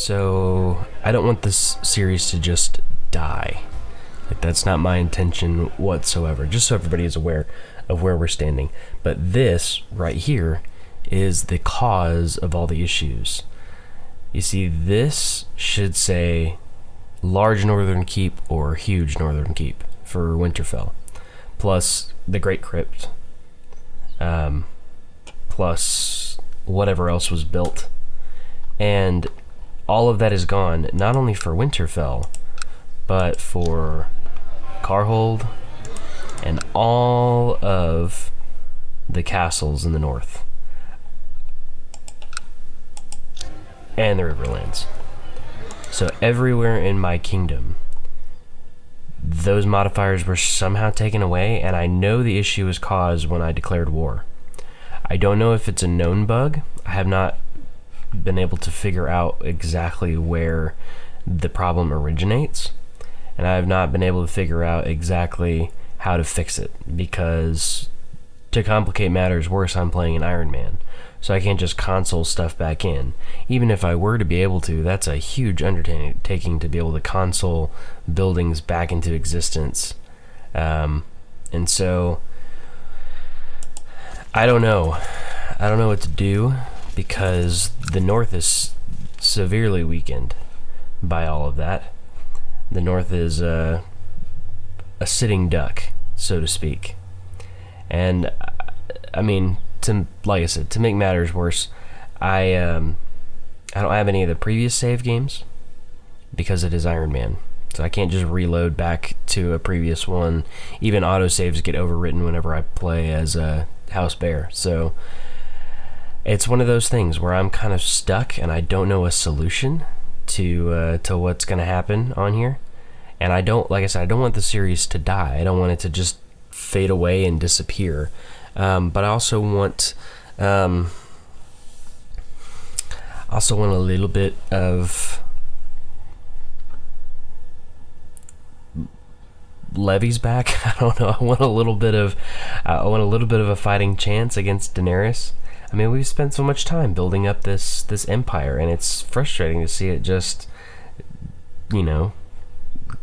So I don't want this series to just die. Like, that's not my intention whatsoever, just so everybody is aware of where we're standing. But this right here is the cause of all the issues. You see, this should say large northern keep or huge northern keep for Winterfell, plus the Great Crypt, plus whatever else was built. And all of that is gone, not only for Winterfell, but for Carhold and all of the castles in the north and the Riverlands. So everywhere in my kingdom, those modifiers were somehow taken away, and I know the issue was caused when I declared war. I don't know if it's a known bug. I have not been able to figure out exactly where the problem originates, and I have not been able to figure out exactly how to fix it, because to complicate matters worse, I'm playing an Iron Man, so I can't just console stuff back in. Even if I were to be able to, that's a huge undertaking to be able to console buildings back into existence. And so I don't know what to do, because the north is severely weakened by all of that. The north is a sitting duck, so to speak. And I mean, like I said, to make matters worse, I don't have any of the previous save games because it is Iron Man. So I can't just reload back to a previous one. Even autosaves get overwritten whenever I play as a House Bear. So it's one of those things where I'm kind of stuck and I don't know a solution to what's going to happen on here. And I don't, like I said, I don't want the series to die. I don't want it to just fade away and disappear. But I also want a little bit of levies back. I don't know. I want a little bit of a fighting chance against Daenerys. I mean, we've spent so much time building up this empire, and it's frustrating to see it just, due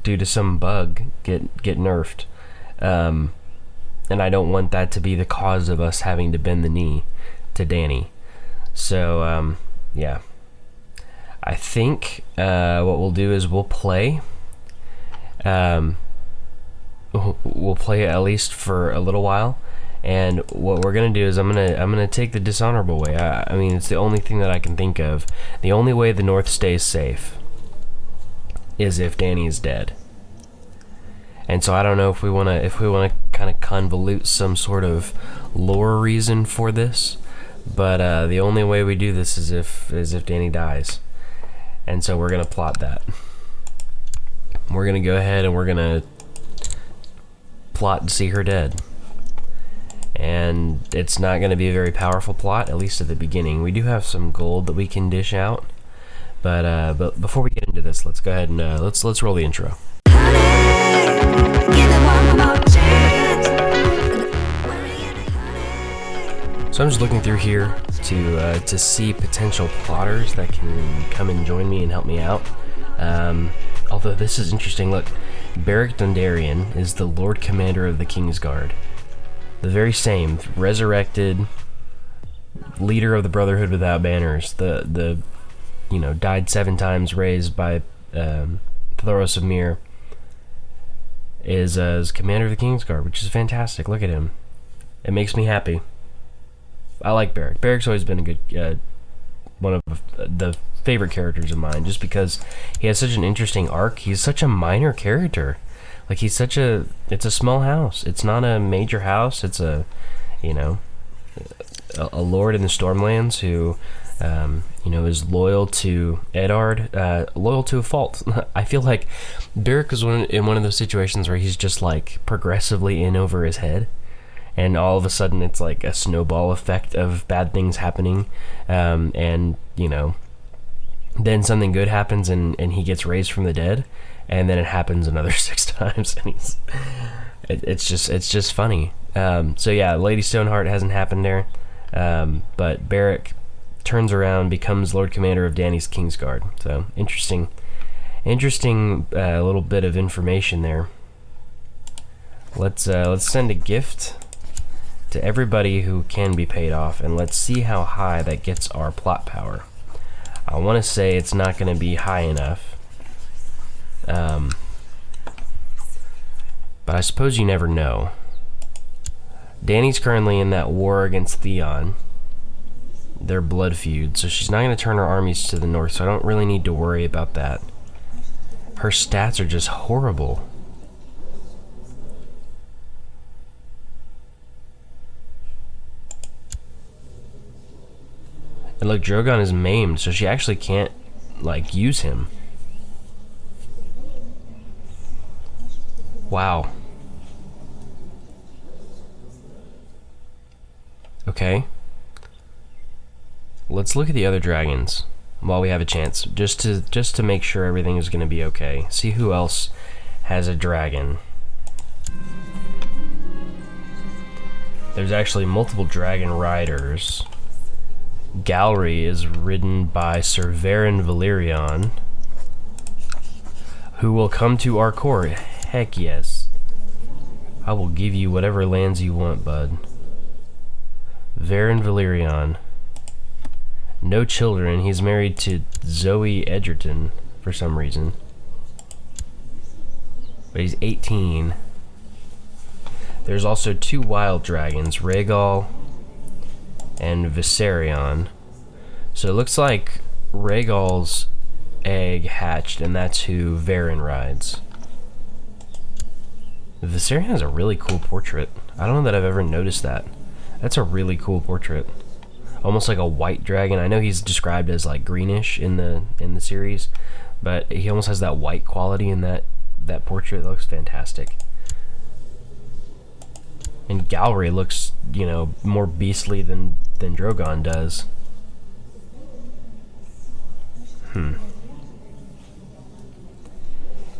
to some bug, get nerfed. And I don't want that to be the cause of us having to bend the knee to Dany. So, yeah. I think what we'll do is we'll play. We'll play at least for a little while. And what we're gonna do is I'm gonna take the dishonorable way. I mean, it's the only thing that I can think of. The only way the North stays safe is if Dany is dead. And so I don't know if we wanna kind of convolute some sort of lore reason for this, but the only way we do this is if Dany dies. And so we're gonna plot that. We're gonna go ahead and we're gonna plot to see her dead. And it's not going to be a very powerful plot, at least at the beginning. We do have some gold that we can dish out, but before we get into this, let's go ahead and let's roll the intro. So I'm just looking through here to see potential plotters that can come and join me and help me out. Although this is interesting. Look, Beric Dondarrion is the Lord Commander of the Kingsguard. The very same resurrected leader of the Brotherhood without banners. The died 7 times, raised by Thoros of Myr, is commander of the Kingsguard, which is fantastic. Look at him. It makes me happy. I like Beric. Beric's always been a good one of the favorite characters of mine, just because he has such an interesting arc. He's such a minor character. Like, it's a small house. It's not a major house. It's a lord in the Stormlands who, is loyal to Eddard, loyal to a fault. I feel like Beric is in one of those situations where he's just, like, progressively in over his head, and all of a sudden it's like a snowball effect of bad things happening, and, then something good happens and he gets raised from the dead. And then it happens another 6 times, and it's just funny. So yeah, Lady Stoneheart hasn't happened there, but Beric turns around, becomes Lord Commander of Dany's Kingsguard. So interesting little bit of information there. Let's send a gift to everybody who can be paid off, and let's see how high that gets our plot power. I want to say it's not going to be high enough, but I suppose you never know. Dany's currently in that war against Theon, their blood feud, so she's not going to turn her armies to the north, so I don't really need to worry about that. Her stats are just horrible. And look, Drogon is maimed, so she actually can't, like, use him. Wow. Okay. Let's look at the other dragons while we have a chance, just to make sure everything is going to be okay. See who else has a dragon. There's actually multiple dragon riders. Gallery is ridden by Sir Varen Valerion, who will come to our court. Heck yes. I will give you whatever lands you want, bud. Varen Valerion. No children. He's married to Zoe Edgerton for some reason. But he's 18. There's also 2 wild dragons, Rhaegal and Viserion. So it looks like Rhaegal's egg hatched, and that's who Varen rides. Viserion has a really cool portrait. I don't know that I've ever noticed that. That's a really cool portrait. Almost like a white dragon. I know he's described as like greenish in the series, but he almost has that white quality in that portrait. It looks fantastic. And Gallery looks, you know, more beastly than Drogon does.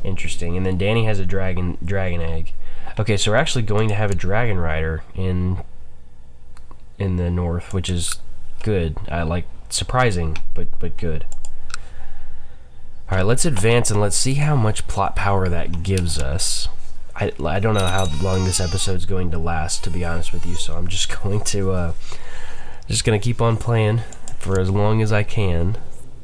Interesting. And then Dany has a dragon egg. Okay, so we're actually going to have a dragon rider in the north, which is good. Surprising, but good. All right, let's advance and let's see how much plot power that gives us. I don't know how long this episode's going to last, to be honest with you, so I'm just going to keep on playing for as long as I can.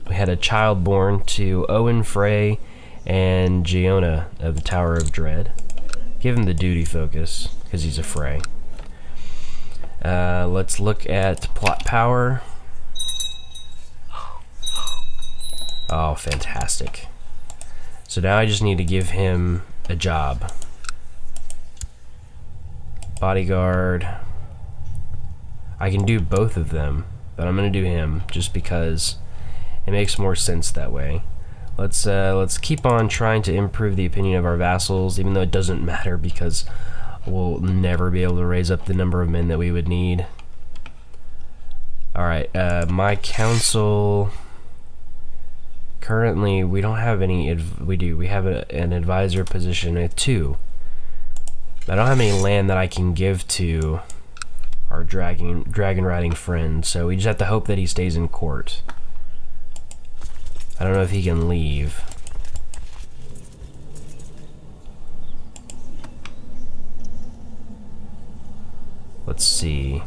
We had a child born to Owen Frey and Giona of the Tower of Dread. Give him the duty focus, because he's a Frey. Let's look at plot power. Oh, fantastic. So now I just need to give him a job. Bodyguard. I can do both of them, but I'm going to do him just because it makes more sense that way. Let's keep on trying to improve the opinion of our vassals, even though it doesn't matter because we'll never be able to raise up the number of men that we would need. Alright, my council... Currently, we don't have any... We have an advisor position at 2. I don't have any land that I can give to our dragon riding friend, so we just have to hope that he stays in court. I don't know if he can leave. Let's see.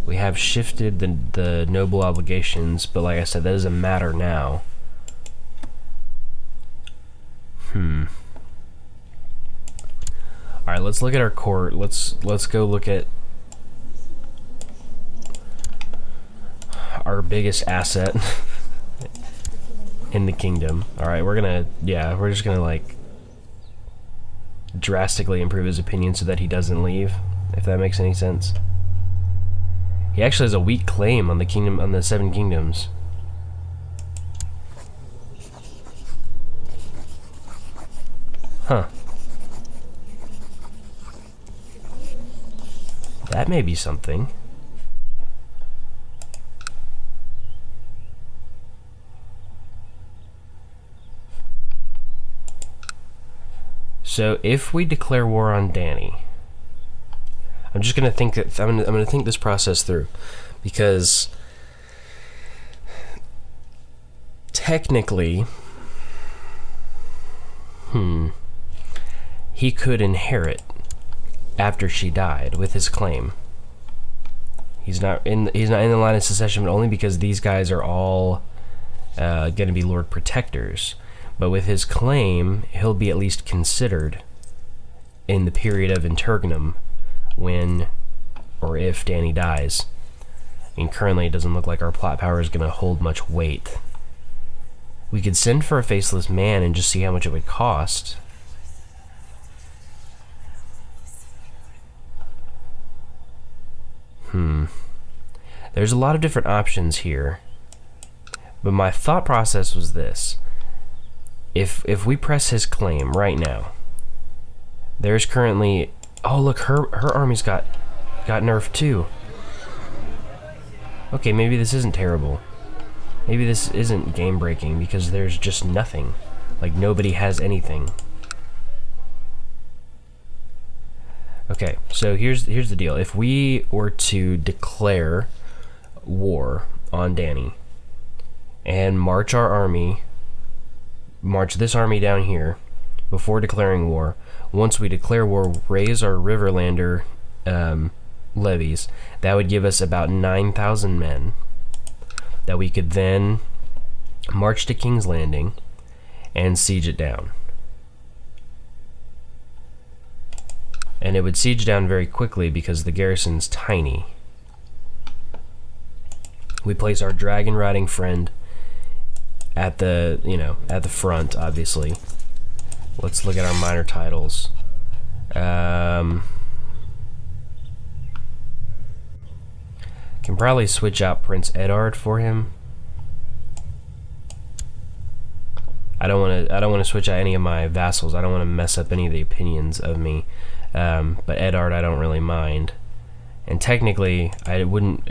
We have shifted the noble obligations, but like I said, that doesn't matter now. Alright, let's look at our court. Let's go look at our biggest asset in the kingdom. Alright, we're just gonna like drastically improve his opinion so that he doesn't leave, if that makes any sense. He actually has a weak claim on the 7 kingdoms. Huh. That may be something. So if we declare war on Dany, I'm just gonna think that I'm gonna think this process through, because technically, he could inherit after she died with his claim. He's not in the line of succession, but only because these guys are all going to be Lord Protectors. But with his claim, he'll be at least considered in the period of Interregnum when or if Dany dies. I mean, currently it doesn't look like our plot power is going to hold much weight. We could send for a faceless man and just see how much it would cost. There's a lot of different options here, but my thought process was this. If we press his claim right now, there's currently... Oh, look, her army's got nerfed too. Okay, maybe this isn't terrible. Maybe this isn't game-breaking because there's just nothing. Like, nobody has anything. Okay, so here's the deal. If we were to declare war on Dany and march this army down here before declaring war, once we declare war, raise our Riverlander levies, that would give us about 9,000 men that we could then march to King's Landing and siege it down. And it would siege down very quickly because the garrison's tiny. We place our dragon riding friend at the, at the front, obviously. Let's look at our minor titles. Can probably switch out Prince Eddard for him. I don't want to switch out any of my vassals. I don't want to mess up any of the opinions of me. But Eddard I don't really mind. And technically, I wouldn't...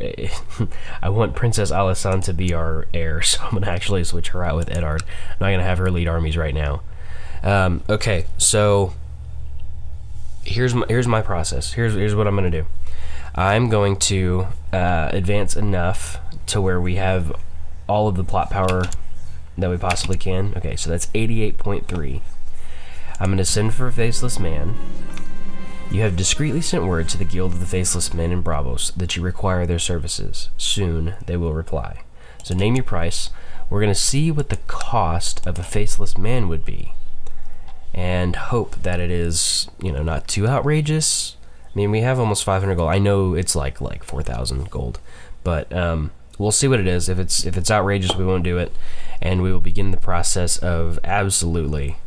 I want Princess Alysanne to be our heir, so I'm going to actually switch her out with Eddard. I'm not going to have her lead armies right now. Okay, so... Here's my process. Here's what I'm going to do. I'm going to advance enough to where we have all of the plot power that we possibly can. Okay, so that's 88.3. I'm going to send for a faceless man. You have discreetly sent word to the Guild of the Faceless Men in Bravos that you require their services. Soon they will reply. So name your price. We're going to see what the cost of a faceless man would be, and hope that it is, not too outrageous. I mean, we have almost 500 gold. I know it's like 4,000 gold, but we'll see what it is. If it's outrageous, we won't do it, and we will begin the process of absolutely,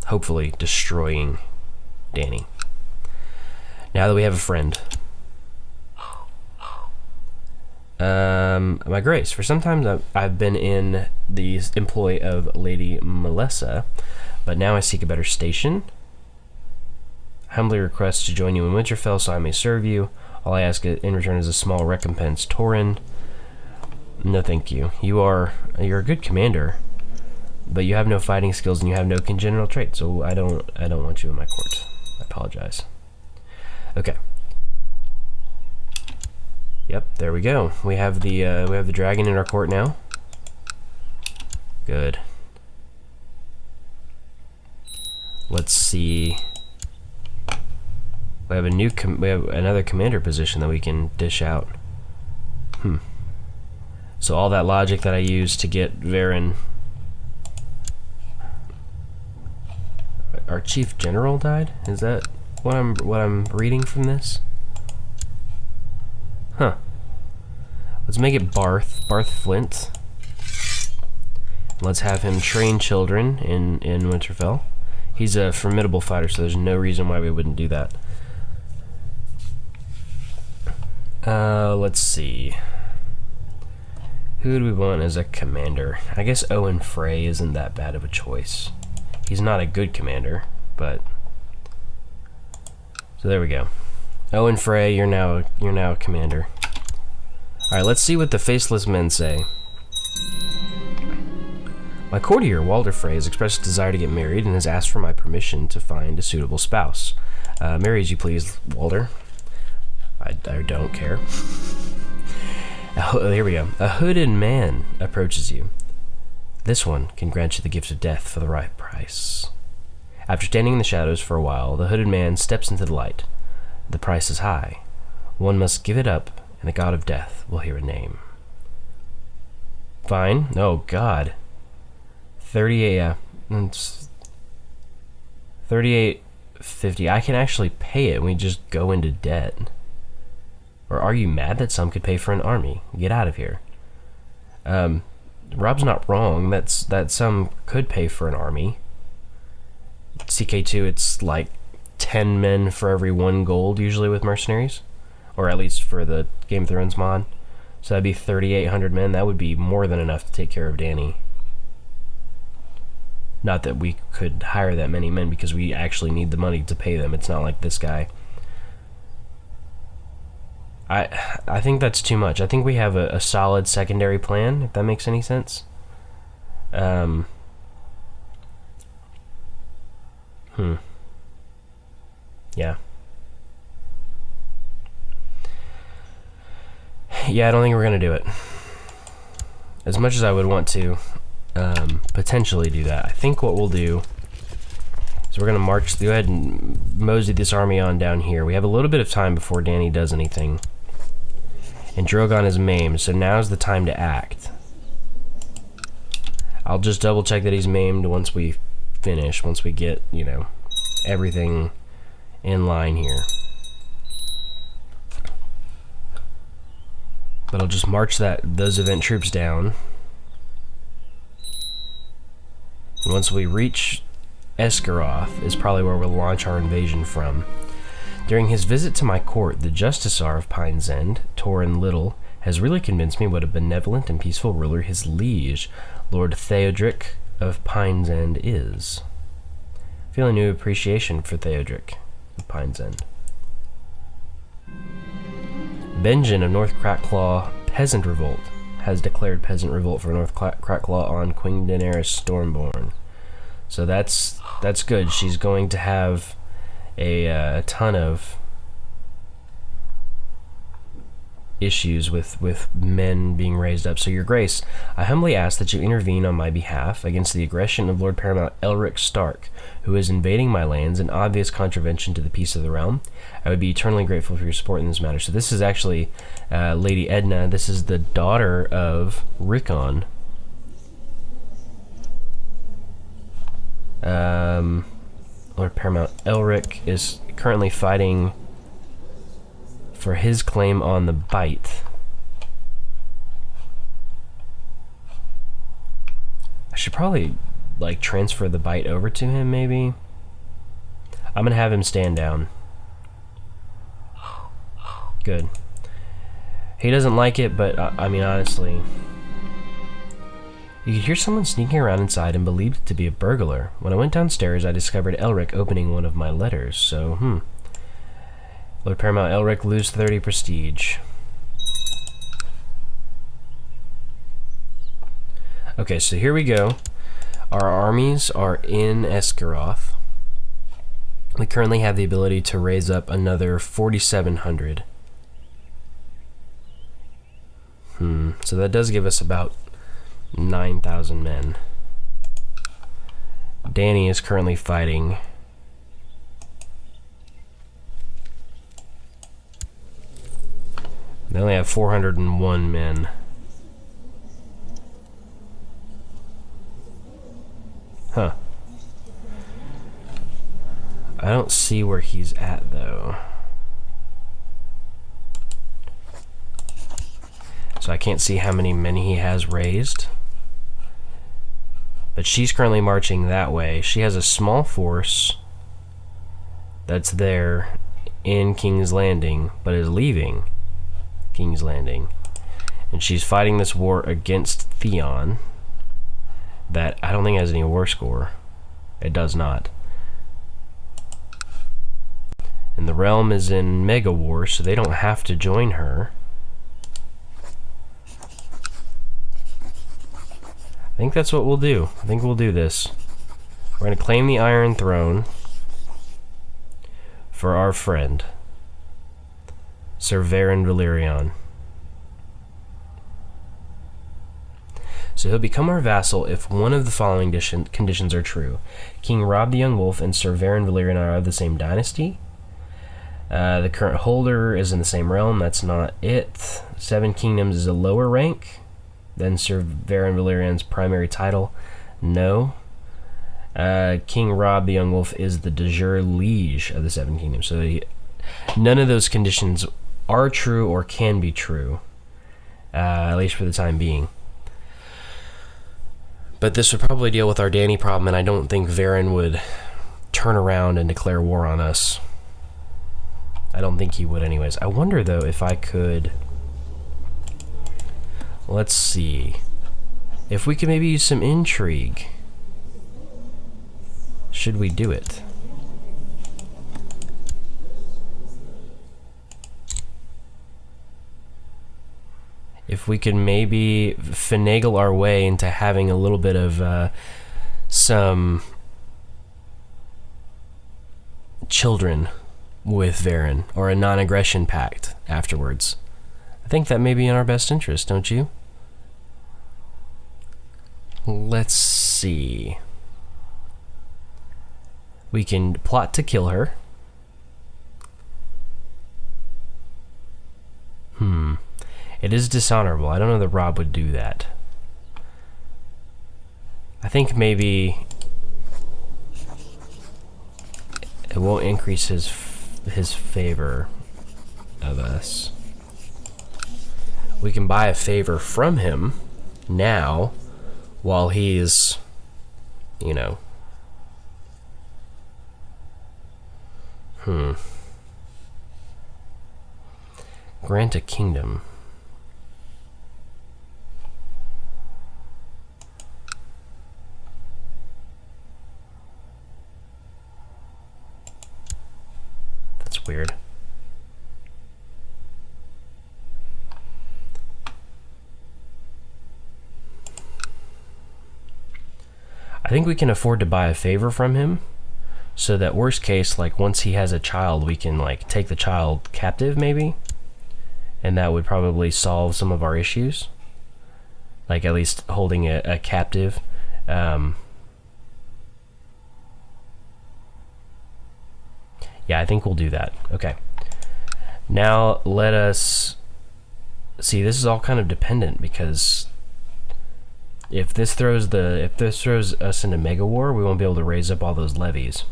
hopefully, destroying Dany. Now that we have a friend. My grace. For some time I've been in the employ of Lady Melissa, but now I seek a better station. Humbly request to join you in Winterfell so I may serve you. All I ask in return is a small recompense. Torrin. No thank you. You're a good commander, but you have no fighting skills and you have no congenital traits, so I don't want you in my court. I apologize. Okay. Yep, there we go. We have the dragon in our court now. Good. Let's see. We have another commander position that we can dish out. So all that logic that I used to get Varen. Our chief general died? Is that what I'm reading from this? Huh. Let's make it Barth Flint. Let's have him train children in Winterfell. He's a formidable fighter, so there's no reason why we wouldn't do that. Let's see. Who do we want as a commander? I guess Owen Frey isn't that bad of a choice. He's not a good commander, but... So there we go. Owen Frey, you're now a commander. Alright, let's see what the Faceless Men say. My courtier, Walder Frey, has expressed a desire to get married and has asked for my permission to find a suitable spouse. Marry as you please, Walder. I don't care. Here we go. A hooded man approaches you. This one can grant you the gift of death for the right price. After standing in the shadows for a while, the hooded man steps into the light. The price is high. One must give it up, and the god of death will hear a name. Fine. Oh, God. 38, yeah. 38.50. I can actually pay it and we just go into debt. Or are you mad that some could pay for an army? Get out of here. Robb's not wrong. That some could pay for an army. CK2, it's like 10 men for every 1 gold usually with mercenaries. Or at least for the Game of Thrones mod. So that'd be 3,800 men. That would be more than enough to take care of Dany. Not that we could hire that many men because we actually need the money to pay them. It's not like this guy. I think that's too much. I think we have a solid secondary plan, if that makes any sense. Yeah, I don't think we're gonna do it. As much as I would want to potentially do that, I think what we'll do is we're gonna march. Go ahead and mosey this army on down here. We have a little bit of time before Dany does anything, and Drogon is maimed, so now's the time to act. I'll just double check that he's maimed once we finish. Once we get, you know, everything in line here. But I'll just march those event troops down. And once we reach Esgaroth is probably where we'll launch our invasion from. During his visit to my court, the Justicar of Pine's End, Torrin Little, has really convinced me what a benevolent and peaceful ruler his liege, Lord Theodric of Pine's End, is. I feel a new appreciation for Theodric of Pine's End. Benjen of North Crackclaw Peasant Revolt has declared peasant revolt for North Crackclaw on Queen Daenerys Stormborn. So that's good. She's going to have a ton of issues with men being raised up. So, Your Grace, I humbly ask that you intervene on my behalf against the aggression of Lord Paramount Elric Stark, who is invading my lands in obvious contravention to the peace of the realm. I would be eternally grateful for your support in this matter. So this is actually Lady Edna. This is the daughter of Rickon. Lord Paramount Elric is currently fighting for his claim on the Bight. I should probably like transfer the Bight over to him, maybe. I'm gonna have him stand down. Good. He doesn't like it, but I mean, honestly, you could hear someone sneaking around inside and believed it to be a burglar. When I went downstairs, I discovered Elric opening one of my letters. So, Lord Paramount Elric, lose 30 prestige. Okay, so here we go. Our armies are in Esgaroth. We currently have the ability to raise up another 4,700. So that does give us about 9,000 men. Dany is currently fighting. They only have 401 men. Huh. I don't see where he's at, though. So I can't see how many men he has raised. But she's currently marching that way. She has a small force that's there in King's Landing, but is leaving King's Landing. And she's fighting this war against Theon that I don't think has any war score. It does not. And the realm is in Mega War, so they don't have to join her. I think that's what we'll do. I think we'll do this. We're going to claim the Iron Throne for our friend, Sir Varen Valerion. So he'll become our vassal if one of the following conditions are true. King Robb the Young Wolf and Sir Varen Valerion are of the same dynasty. The current holder is in the same realm. That's not it. 7 Kingdoms is a lower rank than Sir Varen Valerion's primary title. No. King Robb the Young Wolf is the de jure liege of the 7 Kingdoms. So none of those conditions are true or can be true, at least for the time being. But this would probably deal with our Dany problem, and I don't think Varen would turn around and declare war on us. I don't think he would anyways. I wonder, though, if I could... Let's see. If we could maybe use some intrigue. Should we do it? If we could maybe finagle our way into having a little bit of some children with Varen, or a non-aggression pact afterwards. I think that may be in our best interest, don't you? Let's see. We can plot to kill her. It is dishonorable. I don't know that Robb would do that. I think maybe it won't increase his favor of us. We can buy a favor from him now while he's, you know, grant a kingdom. That's weird. I think we can afford to buy a favor from him, so that worst case, like once he has a child, we can like take the child captive maybe, and that would probably solve some of our issues, like at least holding a captive. Yeah, I think we'll do that. Okay. Now let us see. This is all kind of dependent, because if this throws us into mega war, we won't be able to raise up all those levies.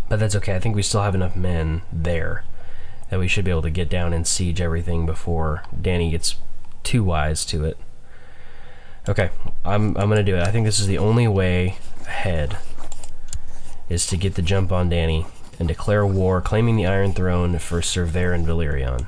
But that's okay. I think we still have enough men there that we should be able to get down and siege everything before Dany gets too wise to it. Okay, I'm gonna do it. I think this is the only way ahead, is to get the jump on Dany and declare war, claiming the Iron Throne for Sir Varen Valerion.